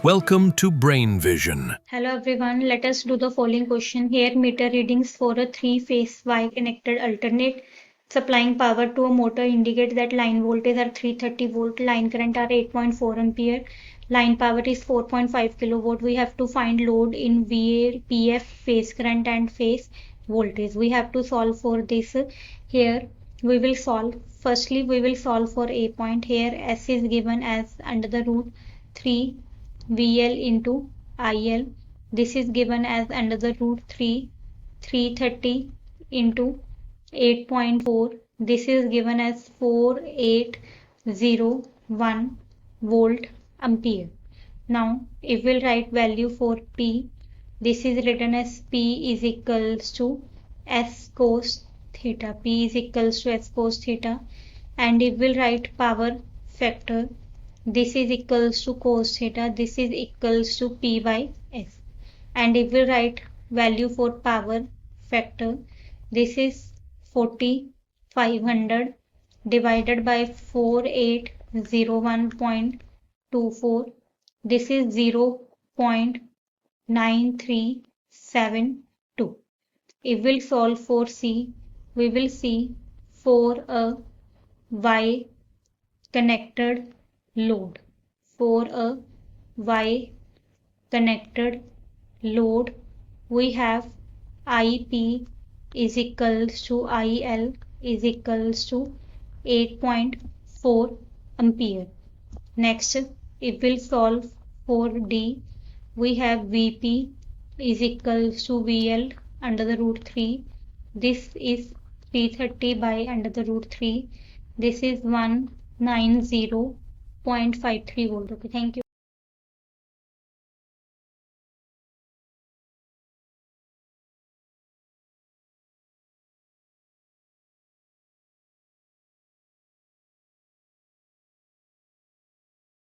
Welcome to Brain Vision. Hello everyone, let us do the following question. Here meter readings for a three-phase Y connected alternate supplying power to a motor indicate that line voltage are 330 volt, line current are 8.4 ampere, line power is 4.5 kilowatt. We have to find load in VA, PF, phase current and phase voltage. We have to solve for this. Here we will solve. Firstly, we will solve for A point. Here S is given as under the root 3 VL into IL. This is given as under the root 330 into 8.4. This is given as 4801 volt ampere. Now if we'll write value for P, this is written as P is equals to S cos theta. P is equals to S cos theta. And if we'll write power factor, this is equals to cos theta, this is equals to P by S. And if we write value for power factor, this is 4500 divided by 4801.24. This is 0.9372. If we'll solve for C, we will see for a Y connected load. For a Y connected load, we have IP is equals to IL is equals to 8.4 ampere. Next, if we'll solve for D, we have VP is equals to VL under the root 3. This is 330 by under the root 3. This is 190.53 volt. Okay, thank you.